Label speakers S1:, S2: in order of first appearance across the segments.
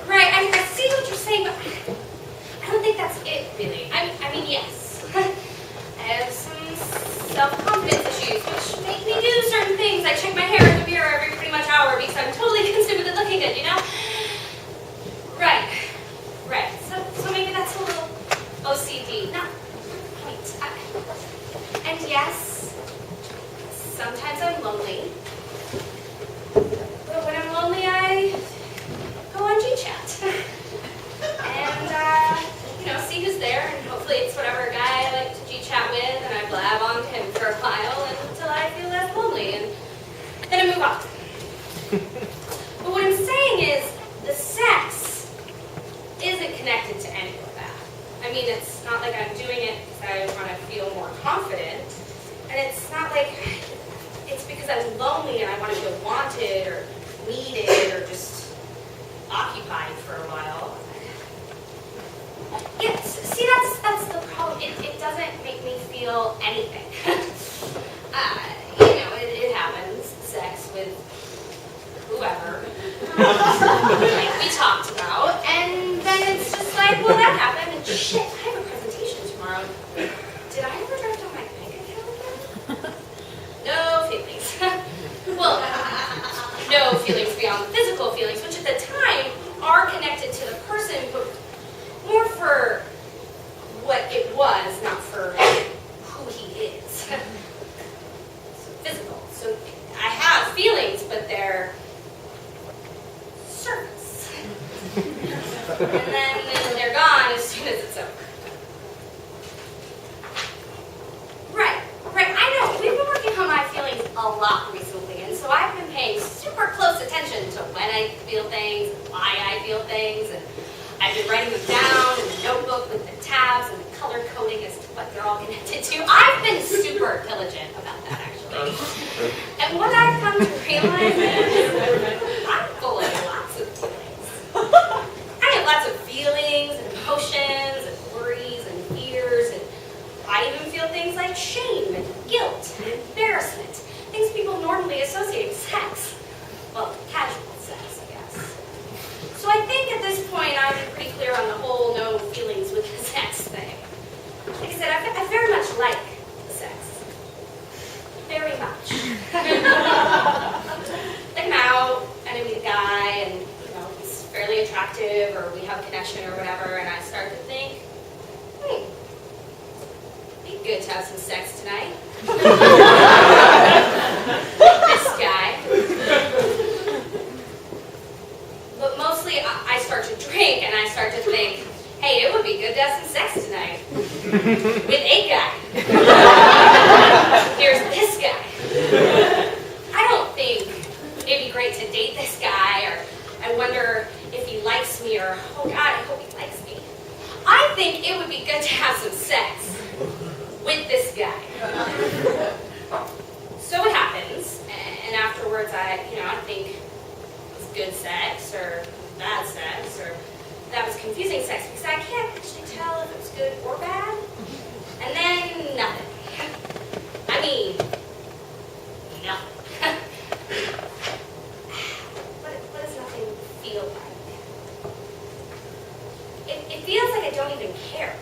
S1: Right. I see what you're saying, but I don't think that's it, really. I mean, yes. I have some self-confidence issues, which make me do certain things. I check my hair in the mirror every pretty much hour because I'm totally consumed with it looking good, you know? Right. So maybe that's a little OCD. No, wait. And yes, sometimes I'm lonely. But when I'm lonely, I go on GChat. And, see who's there, and hopefully it's whatever guy I like to GChat with, and I blab on to him for a while until I feel less lonely, and then I move on. But what I'm saying is, the sex isn't connected to any of that. I mean, it's not like I'm doing it because I want to feel more confident, and it's not like it's because I'm lonely and I want to feel wanted or needed or just occupied for a while. Yes, see, that's the problem. It doesn't make me feel anything. It happens. Sex with whoever, like we talked about, and then it's just like, well, that happened, and shit, I have a presentation tomorrow. Did I ever draft on my bank account again? No feelings. Well, no feelings beyond physical feelings, which at the time are connected to the person, but more for what it was, not for who he is. So physical. So I have feelings, but they're surface. And then they're gone as soon as it's over. Right. I know. We've been working on my feelings a lot recently, and so I've been paying super close attention to when I feel things, why I feel things, and I've been writing them down in the notebook with the tabs and the color coding as to what they're all connected to. I've been super diligent about that, actually. And what I've come to realize is I'm full of lots of feelings. I have lots of feelings and emotions and worries and fears, and I even feel things like shame and guilt and embarrassment, things people normally associate with sex. Well, casual sex, I guess. So I think at this point I'm pretty clear on the whole no feelings with the sex thing. Like I said, I very much like the sex. Very much. Like I'm out and I meet a guy and he's fairly attractive or we have a connection or whatever, and I start to think, it'd be good to have some sex tonight. This guy. But mostly I start to drink and I start to think, hey, it would be good to have some sex tonight. With a guy. Here's this guy. I don't think it'd be great to date this guy, or I wonder if he likes me, or oh God, I hope he likes me. I think it would be good to have some sex with this guy. So it happens, and afterwards I think it was good sex or bad sex, or that was confusing sex, because I can't actually tell if it was good or bad. And then nothing. I mean, nothing. What does nothing feel like? It feels like I don't even care.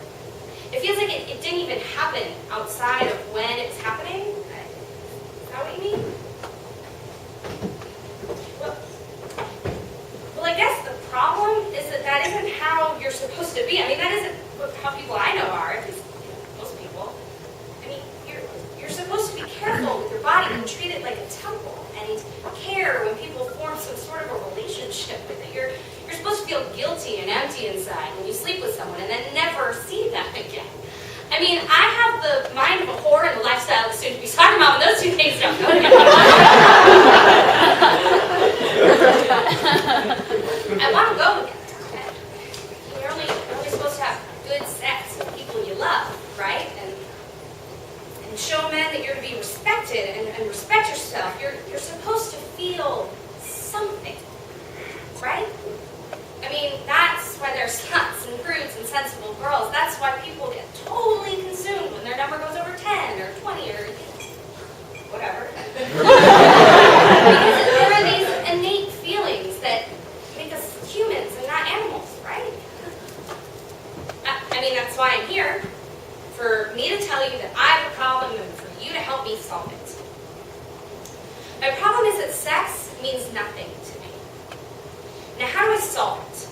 S1: It feels like it didn't even happen outside of when it's happening. Is that what you mean? Well, I guess the problem is that isn't how you're supposed to be. I mean, that isn't how people I know are, at least most people. I mean, you're supposed to be careful with your body and treat it like a temple, and care when people form some sort of a relationship with it. You're supposed to feel guilty and empty inside when you sleep with someone and then never see them again. I mean, I have the mind of a whore and the lifestyle of a soon-to-be talking about when those two things don't go together. I want to go together. You're only supposed to have good sex with people you love, right? And show men that you're to be respected and respect yourself. You're supposed to feel something, right? I mean, that's why there's sluts and prudes and sensible girls. That's why people get totally consumed when their number goes over 10 or 20 or for me to tell you that I have a problem and for you to help me solve it. My problem is that sex means nothing to me. Now, how do I solve it?